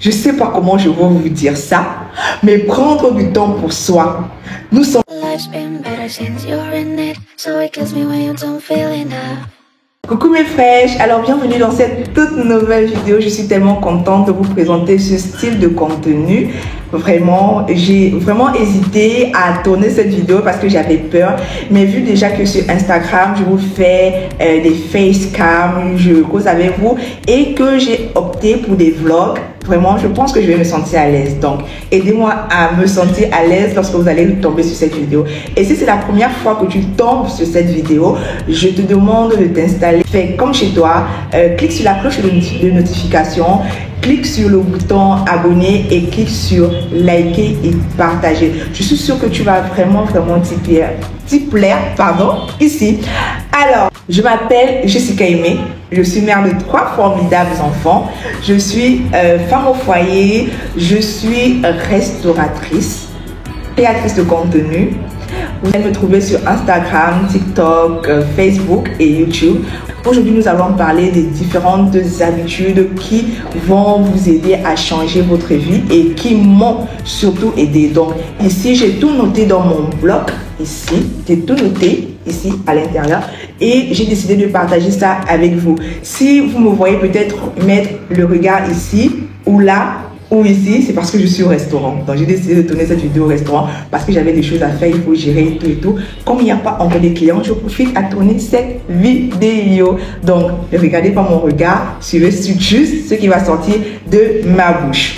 Je sais pas comment je vais vous dire ça, mais prendre du temps pour soi. Nous sommes... Coucou mes fraîches, alors bienvenue dans cette toute nouvelle vidéo. Je suis tellement contente de vous présenter ce style de contenu. Vraiment, j'ai vraiment hésité à tourner cette vidéo parce que j'avais peur. Mais vu déjà que sur Instagram, je vous fais des facecam, je cause avec vous et que j'ai opté pour des vlogs, vraiment, je pense que je vais me sentir à l'aise. Donc, aidez-moi à me sentir à l'aise lorsque vous allez tomber sur cette vidéo. Et si c'est la première fois que tu tombes sur cette vidéo, je te demande de t'installer. Fais comme chez toi, clique sur la cloche de notification, clique sur le bouton abonner et clique sur liker et partager. Je suis sûre que tu vas vraiment t'y plaire, ici. Alors, je m'appelle Jessica Aimé. Je suis mère de 3 formidables enfants. Je suis femme au foyer. Je suis restauratrice, créatrice de contenu. Vous allez me trouver sur Instagram, TikTok, Facebook et YouTube. Aujourd'hui, nous allons parler des différentes habitudes qui vont vous aider à changer votre vie et qui m'ont surtout aidé. Donc, ici, j'ai tout noté dans mon blog. Ici, j'ai tout noté ici à l'intérieur et j'ai décidé de partager ça avec vous. Si vous me voyez peut-être mettre le regard ici ou là, ou ici, c'est parce que je suis au restaurant. Donc, j'ai décidé de tourner cette vidéo au restaurant parce que j'avais des choses à faire, il faut gérer et tout. Comme il n'y a pas encore de clients, je profite à tourner cette vidéo. Donc, ne regardez pas mon regard, suivez juste ce qui va sortir de ma bouche.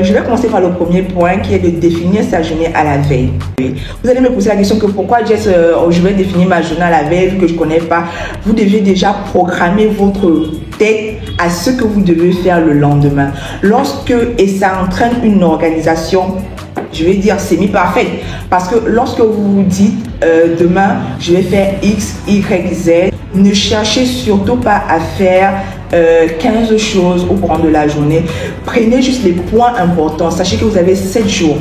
Je vais commencer par le premier point qui est de définir sa journée à la veille. Vous allez me poser la question que pourquoi Jess, je vais définir ma journée à la veille vu que je ne connais pas. Vous devez déjà programmer votre tête à ce que vous devez faire le lendemain. Et ça entraîne une organisation, je vais dire semi-parfaite. Parce que lorsque vous vous dites demain, je vais faire X, Y, Z, ne cherchez surtout pas à faire 15 choses au cours de la journée. Prenez juste les points importants. Sachez que vous avez 7 jours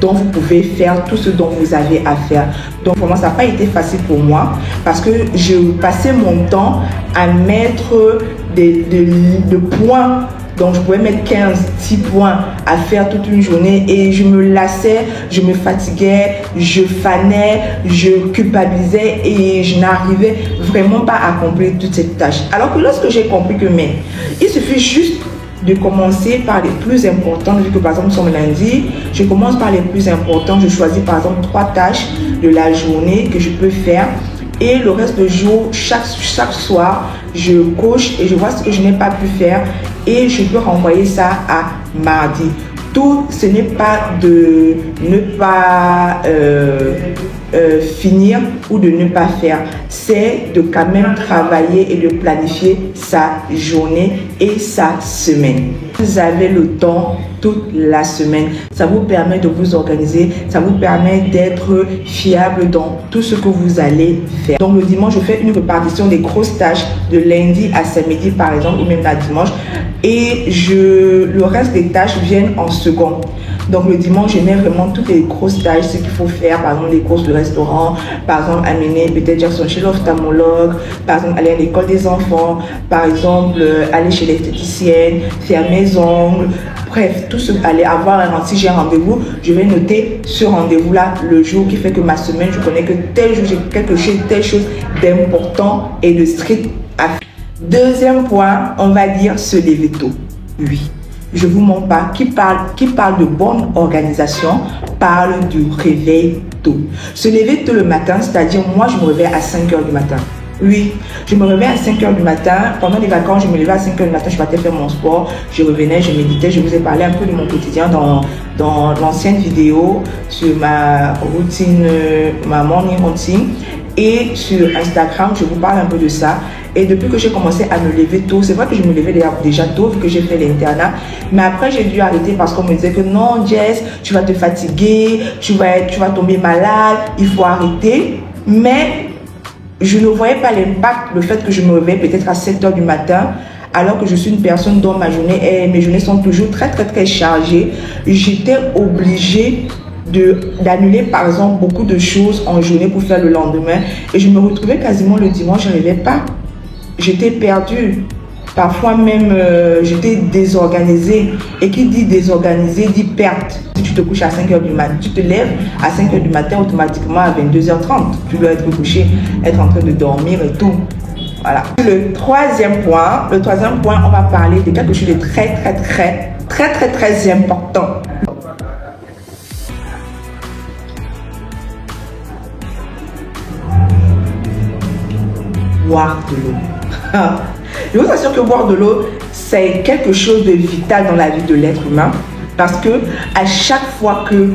dont vous pouvez faire tout ce dont vous avez à faire. Donc vraiment, ça n'a pas été facile pour moi parce que je passais mon temps à mettre des points. Donc, je pouvais mettre 10 points à faire toute une journée et je me lassais, je me fatiguais, je fanais, je culpabilisais et je n'arrivais vraiment pas à accomplir toutes ces tâches. Alors que lorsque j'ai compris que il suffit juste de commencer par les plus importantes, vu que par exemple, nous sommes lundi, je commence par les plus importantes, je choisis par exemple 3 tâches de la journée que je peux faire. Et le reste du jour, chaque soir, je coche et je vois ce que je n'ai pas pu faire et je peux renvoyer ça à mardi. Tout, ce n'est pas de ne pas finir ou de ne pas faire. C'est de quand même travailler et de planifier sa journée et sa semaine. Vous avez le temps toute la semaine. Ça vous permet de vous organiser. Ça vous permet d'être fiable dans tout ce que vous allez faire. Donc le dimanche, je fais une répartition des grosses tâches de lundi à samedi par exemple ou même à dimanche. Et le reste des tâches viennent en second. Donc le dimanche, je mets vraiment toutes les grosses tâches, ce qu'il faut faire, par exemple les courses de restaurant, par exemple amener peut-être Jackson chez l'ophtalmologue, par exemple aller à l'école des enfants, par exemple aller chez l'esthéticienne, faire mes ongles, bref, tout ce aller avoir si j'ai un rendez-vous, je vais noter ce rendez-vous-là le jour qui fait que ma semaine, je connais que tel jour, j'ai telle chose d'important et de strict à faire. Deuxième point, on va dire se lever tôt. Oui. Je ne vous mens pas, qui parle de bonne organisation, parle du réveil tôt. Se lever tôt le matin, c'est-à-dire moi je me réveille à 5 h du matin. Oui, je me réveille à 5 h du matin. Pendant les vacances, je me levais à 5 h du matin, je partais faire mon sport, je revenais, je méditais, je vous ai parlé un peu de mon quotidien dans l'ancienne vidéo sur ma routine, ma morning routine. Et sur Instagram, je vous parle un peu de ça. Et depuis que j'ai commencé à me lever tôt, c'est vrai que je me levais déjà tôt vu que j'ai fait l'internat. Mais après, j'ai dû arrêter parce qu'on me disait que non, Jess, tu vas te fatiguer, tu vas tomber malade, il faut arrêter. Mais je ne voyais pas l'impact, le fait que je me réveille peut-être à 7 h du matin, alors que je suis une personne dont mes journées sont toujours très chargées. J'étais obligée d'annuler par exemple beaucoup de choses en journée pour faire le lendemain et je me retrouvais quasiment le dimanche, je n'arrivais pas, j'étais perdue. Parfois même, j'étais désorganisée. Et qui dit désorganisé dit perte. Si tu te couches à 5 h du matin, tu te lèves à 5 h du matin, automatiquement à 22 h 30. Tu dois être couché, être en train de dormir et tout. Voilà. Le troisième point, on va parler de quelque chose de très important. Boire de l'eau. Je vous assure que boire de l'eau, c'est quelque chose de vital dans la vie de l'être humain. Parce que à chaque fois que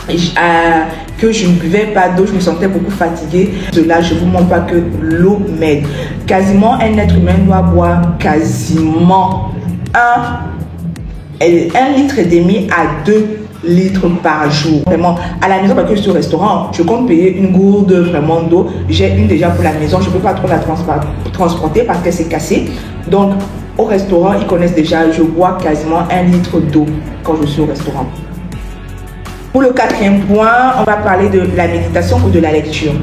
je ne buvais pas d'eau, je me sentais beaucoup fatiguée. De là, je ne vous montre pas que l'eau m'aide. Quasiment, un être humain doit boire quasiment 1,5 litre à 2 litres par jour. Vraiment, à la maison, parce que je suis au restaurant, je compte payer une gourde vraiment d'eau. J'ai une déjà pour la maison, je ne peux pas trop la transporter parce qu'elle s'est cassée. Donc, au restaurant, ils connaissent déjà, je bois quasiment 1 litre d'eau quand je suis au restaurant. Pour le quatrième point, on va parler de la méditation ou de la lecture.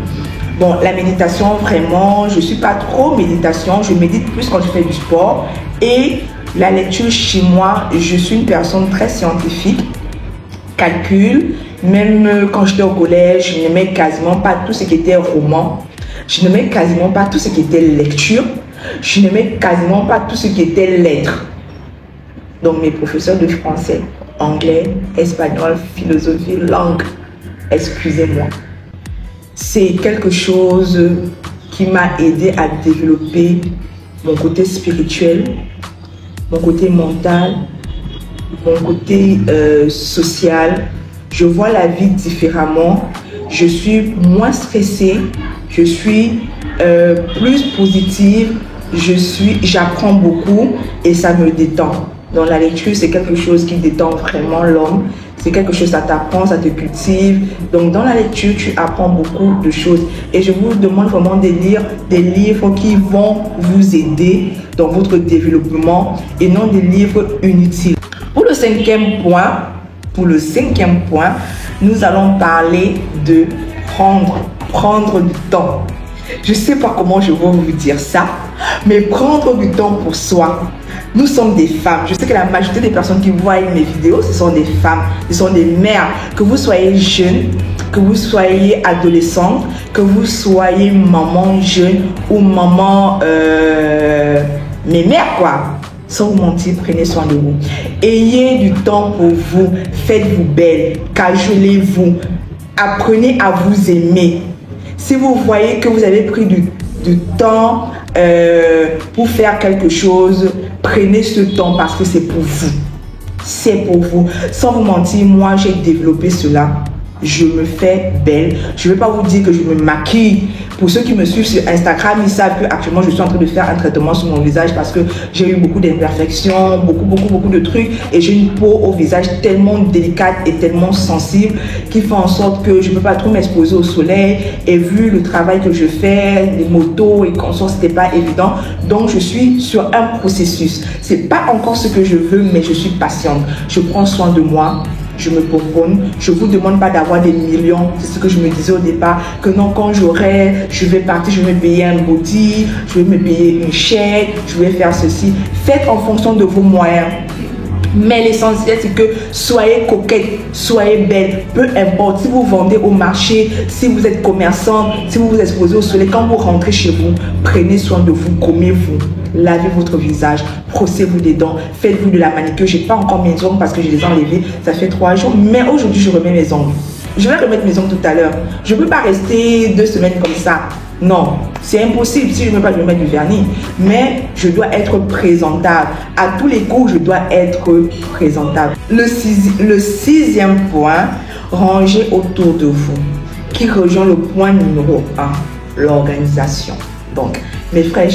Bon, la méditation, vraiment, je ne suis pas trop méditation, je médite plus quand je fais du sport. Et la lecture chez moi, je suis une personne très scientifique, calcul. Même quand j'étais au collège, je n'aimais quasiment pas tout ce qui était roman. Je n'aimais quasiment pas tout ce qui était lecture. Je n'aimais quasiment pas tout ce qui était lettres. Donc mes professeurs de français, anglais, espagnol, philosophie, langue, excusez-moi. C'est quelque chose qui m'a aidé à développer mon côté spirituel, mon côté mental, mon côté social. Je vois la vie différemment. Je suis moins stressée. Je suis plus positive. J'apprends beaucoup et ça me détend. Dans la lecture, c'est quelque chose qui détend vraiment l'homme. C'est quelque chose, ça t'apprend, ça te cultive. Donc, dans la lecture, tu apprends beaucoup de choses. Et je vous demande vraiment de lire des livres qui vont vous aider dans votre développement et non des livres inutiles. Pour le cinquième point, nous allons parler de prendre du temps. Je ne sais pas comment je vais vous dire ça, mais prendre du temps pour soi. Nous sommes des femmes. Je sais que la majorité des personnes qui voient mes vidéos, ce sont des femmes, ce sont des mères. Que vous soyez jeune, que vous soyez adolescente, que vous soyez maman jeune ou maman mes mères quoi. Sans vous mentir, prenez soin de vous. Ayez du temps pour vous. Faites-vous belle. Cajolez-vous. Apprenez à vous aimer. Si vous voyez que vous avez pris du temps pour faire quelque chose, prenez ce temps parce que c'est pour vous. C'est pour vous. Sans vous mentir, moi j'ai développé cela. Je me fais belle. Je ne vais pas vous dire que je me maquille. Pour ceux qui me suivent sur Instagram, ils savent qu'actuellement je suis en train de faire un traitement sur mon visage parce que j'ai eu beaucoup d'imperfections, beaucoup de trucs. Et j'ai une peau au visage tellement délicate et tellement sensible qui fait en sorte que je ne peux pas trop m'exposer au soleil. Et vu le travail que je fais, les motos et consorts, ce n'était pas évident. Donc je suis sur un processus. Ce n'est pas encore ce que je veux, mais je suis patiente. Je prends soin de moi. Je me propose, je ne vous demande pas d'avoir des millions, c'est ce que je me disais au départ, que non, quand j'aurai, je vais partir, je vais me payer un body, je vais me payer une chaîne, je vais faire ceci. Faites en fonction de vos moyens. Mais l'essentiel, c'est que soyez coquette, soyez belle, peu importe. Si vous vendez au marché, si vous êtes commerçant, si vous vous exposez au soleil, quand vous rentrez chez vous, prenez soin de vous, gommez-vous, lavez votre visage, brossez-vous les dents, faites-vous de la manicure. Je n'ai pas encore mes ongles parce que je les ai enlevés, ça fait 3 jours, mais aujourd'hui, je remets mes ongles. Je vais remettre mes ongles tout à l'heure. Je ne peux pas rester 2 semaines comme ça. Non, c'est impossible. Si je ne veux pas, je vais mettre du vernis. Mais je dois être présentable. À tous les coups, je dois être présentable. Le sixième point, rangez autour de vous. Qui rejoint le point numéro 1, l'organisation. Donc, mes frères,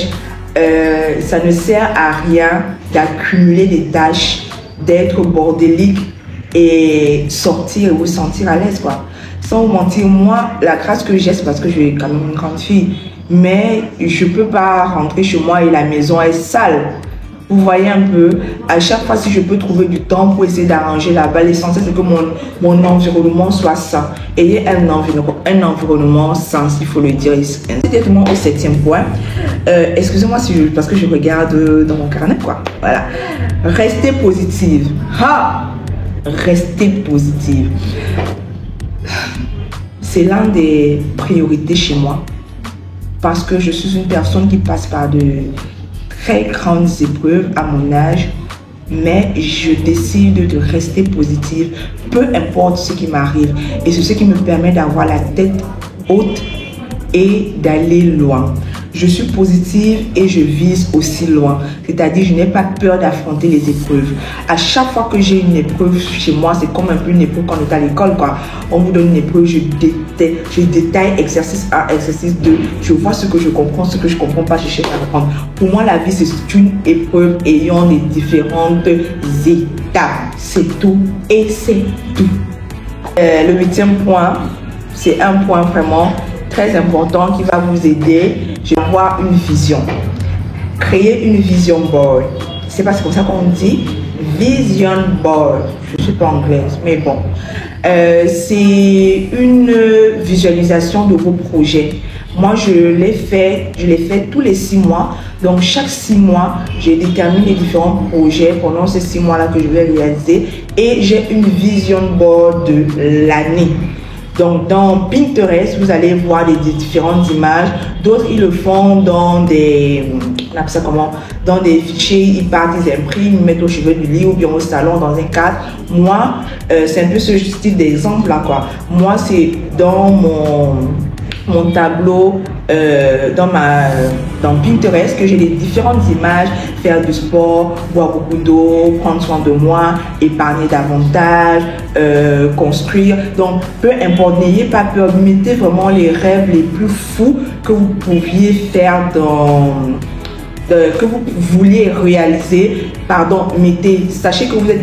ça ne sert à rien d'accumuler des tâches, d'être bordélique et sortir et vous sentir à l'aise, quoi. Sans vous mentir, moi, la grâce que j'ai, c'est parce que je suis quand même une grande fille. Mais je ne peux pas rentrer chez moi et la maison est sale. Vous voyez un peu, à chaque fois si je peux trouver du temps pour essayer d'arranger là-bas, l'essentiel c'est que mon environnement soit sain. Ayez un environnement sain, s'il faut le dire. C'est directement au 7e point. Excusez-moi parce que je regarde dans mon carnet, quoi. Voilà. Restez positive. Restez positive. C'est l'un des priorités chez moi. Parce que je suis une personne qui passe par de très grandes épreuves à mon âge, mais je décide de rester positive, peu importe ce qui m'arrive. Et c'est ce qui me permet d'avoir la tête haute et d'aller loin. Je suis positive et je vise aussi loin. C'est-à-dire, je n'ai pas peur d'affronter les épreuves. À chaque fois que j'ai une épreuve chez moi, c'est comme un peu une épreuve quand on est à l'école, quoi. On vous donne une épreuve, je détaille exercice 1, exercice 2. Je vois ce que je comprends, ce que je ne comprends pas, je cherche à comprendre. Pour moi, la vie, c'est une épreuve ayant les différentes étapes. C'est tout et c'est tout. Le 8e point, c'est un point vraiment très important qui va vous aider. Je vais avoir une vision. Créer une vision board. C'est pas comme ça qu'on dit. Vision board. Je suis pas anglaise, mais bon. C'est une visualisation de vos projets. Moi, je l'ai fait tous les 6 mois. Donc, chaque 6 mois, je détermine les différents projets pendant ces 6 mois-là que je vais réaliser. Et j'ai une vision board de l'année. Donc, dans Pinterest, vous allez voir des différentes images. D'autres, ils le font dans des, on appelle ça comment? Dans des fichiers, ils partent, ils impriment, ils mettent au chevet du lit ou bien au salon dans un cadre. Moi, c'est un peu ce style d'exemple là, quoi. Moi, c'est dans mon tableau, dans Pinterest, que j'ai les différentes images, faire du sport, boire beaucoup d'eau, prendre soin de moi, épargner davantage, construire. Donc, peu importe, n'ayez pas peur, mettez vraiment les rêves les plus fous que vous pouviez faire que vous vouliez réaliser, sachez que vous êtes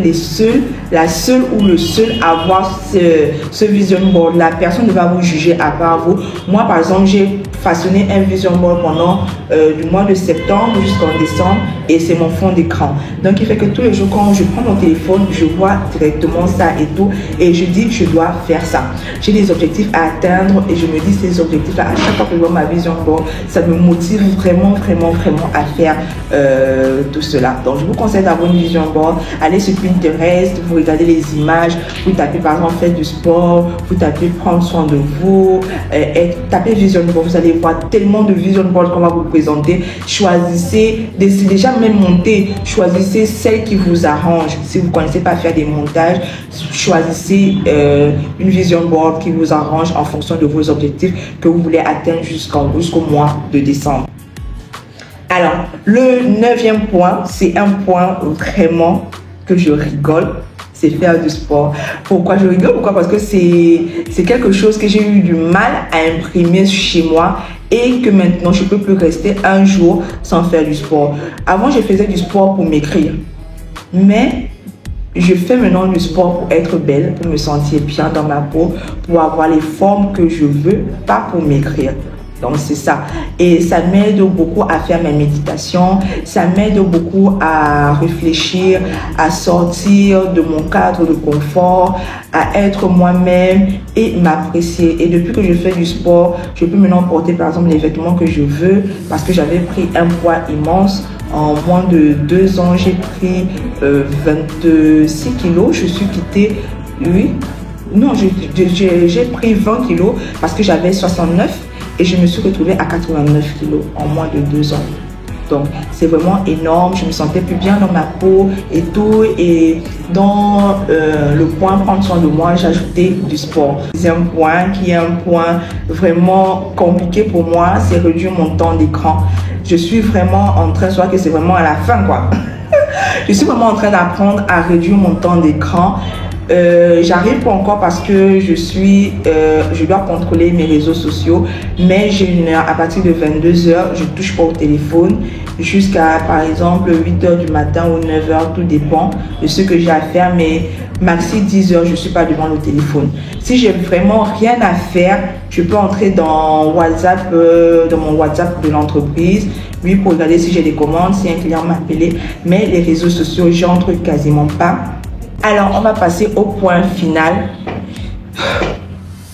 la seule ou le seul à avoir ce vision board. La personne ne va vous juger à part vous. Moi, par exemple, j'ai façonné un vision board pendant du mois de septembre jusqu'en décembre et c'est mon fond d'écran. Donc, il fait que tous les jours, quand je prends mon téléphone, je vois directement ça et tout et je dis que je dois faire ça. J'ai des objectifs à atteindre et je me dis ces objectifs-là, à chaque fois que je vois ma vision board, ça me motive vraiment à faire tout cela. Donc, je vous conseille d'avoir une vision board. Allez sur Pinterest, vous regardez les images, vous tapez par exemple faire du sport, vous tapez prendre soin de vous, tapez vision board, vous allez voir tellement de vision board qu'on va vous présenter. Choisissez, déjà même monter, choisissez celle qui vous arrange. Si vous ne connaissez pas faire des montages, choisissez une vision board qui vous arrange en fonction de vos objectifs que vous voulez atteindre jusqu'au mois de décembre. Alors, le 9e point, c'est un point vraiment que je rigole, c'est faire du sport. Pourquoi je rigole? Pourquoi? Parce que c'est quelque chose que j'ai eu du mal à imprimer chez moi et que maintenant, je ne peux plus rester un jour sans faire du sport. Avant, je faisais du sport pour m'écrire, mais je fais maintenant du sport pour être belle, pour me sentir bien dans ma peau, pour avoir les formes que je veux, pas pour m'écrire. Donc, c'est ça. Et ça m'aide beaucoup à faire mes méditations. Ça m'aide beaucoup à réfléchir, à sortir de mon cadre de confort, à être moi-même et m'apprécier. Et depuis que je fais du sport, je peux maintenant porter par exemple les vêtements que je veux parce que j'avais pris un poids immense. En moins de 2 ans, j'ai pris 26 kilos. Je suis quittée, oui. Non, j'ai pris 20 kilos parce que j'avais 69. Et je me suis retrouvée à 89 kilos en moins de 2 ans. Donc, c'est vraiment énorme. Je me sentais plus bien dans ma peau et tout. Et dans le point prendre soin de moi, j'ai ajouté du sport. C'est un point qui est un point vraiment compliqué pour moi, c'est réduire mon temps d'écran. Je suis vraiment en train, soit que c'est vraiment à la fin, quoi. Je suis vraiment en train d'apprendre à réduire mon temps d'écran. J'arrive pas encore parce que je dois contrôler mes réseaux sociaux, mais j'ai une heure à partir de 22 h, je touche pas au téléphone jusqu'à par exemple 8 h du matin ou 9 h, tout dépend de ce que j'ai à faire. Mais maxi 10 heures, je ne suis pas devant le téléphone. Si j'ai vraiment rien à faire, je peux entrer dans WhatsApp, dans mon WhatsApp de l'entreprise, oui, pour regarder si j'ai des commandes, si un client m'a appelé. Mais les réseaux sociaux, j'entre quasiment pas. Alors, on va passer au point final.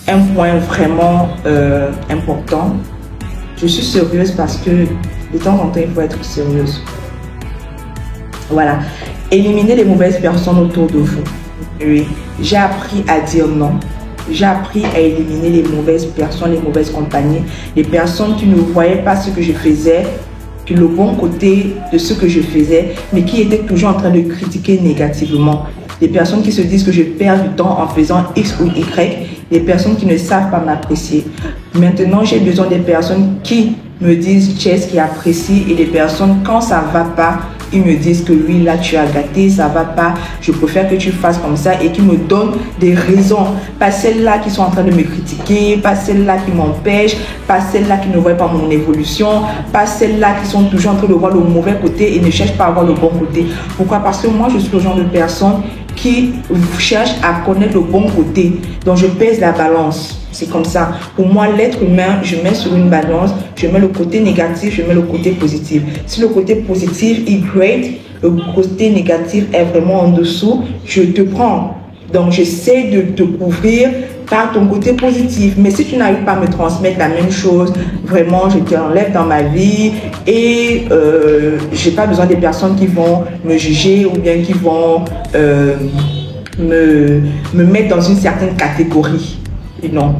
Un point vraiment important. Je suis sérieuse parce que de temps en temps, il faut être sérieuse. Voilà. Éliminez les mauvaises personnes autour de vous. Oui. J'ai appris à dire non. J'ai appris à éliminer les mauvaises personnes, les mauvaises compagnies, les personnes qui ne voyaient pas ce que je faisais, que le bon côté de ce que je faisais, mais qui étaient toujours en train de critiquer négativement. Des personnes qui se disent que je perds du temps en faisant X ou Y, des personnes qui ne savent pas m'apprécier. Maintenant, j'ai besoin des personnes qui me disent Jess, qui apprécient, et des personnes, quand ça ne va pas, ils me disent que oui, là tu as gâté, ça va pas, je préfère que tu fasses comme ça, et qui me donnent des raisons, pas celles-là qui sont en train de me critiquer, pas celles-là qui m'empêchent, pas celles-là qui ne voient pas mon évolution, pas celles-là qui sont toujours en train de voir le mauvais côté et ne cherchent pas à voir le bon côté. Pourquoi? Parce que moi je suis le genre de personne qui cherche à connaître le bon côté, donc je pèse la balance. C'est comme ça. Pour moi, l'être humain, je mets sur une balance, je mets le côté négatif, je mets le côté positif. Si le côté positif est great, le côté négatif est vraiment en dessous, je te prends. Donc, j'essaie de te couvrir par ton côté positif. Mais si tu n'arrives pas à me transmettre la même chose, vraiment, je t'enlève dans ma vie et je n'ai pas besoin des personnes qui vont me juger ou bien qui vont me mettre dans une certaine catégorie. Et non,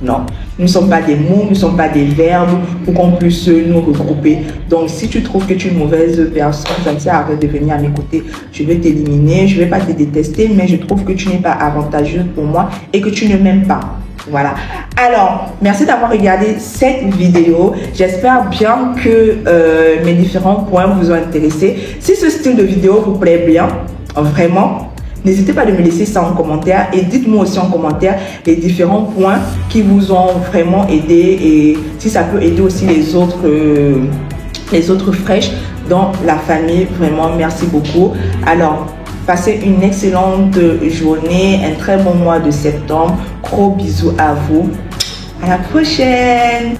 non. Nous ne sommes pas des mots, nous ne sommes pas des verbes pour qu'on puisse nous regrouper. Donc, si tu trouves que tu es une mauvaise personne, ça ne sert à rien de venir à mes côtés. Je vais t'éliminer, je ne vais pas te détester, mais je trouve que tu n'es pas avantageuse pour moi et que tu ne m'aimes pas. Voilà. Alors, merci d'avoir regardé cette vidéo. J'espère bien que mes différents points vous ont intéressé. Si ce style de vidéo vous plaît bien, vraiment, n'hésitez pas à me laisser ça en commentaire et dites-moi aussi en commentaire les différents points qui vous ont vraiment aidé et si ça peut aider aussi les autres fraîches dans la famille. Vraiment, merci beaucoup. Alors, passez une excellente journée, un très bon mois de septembre. Gros bisous à vous. À la prochaine.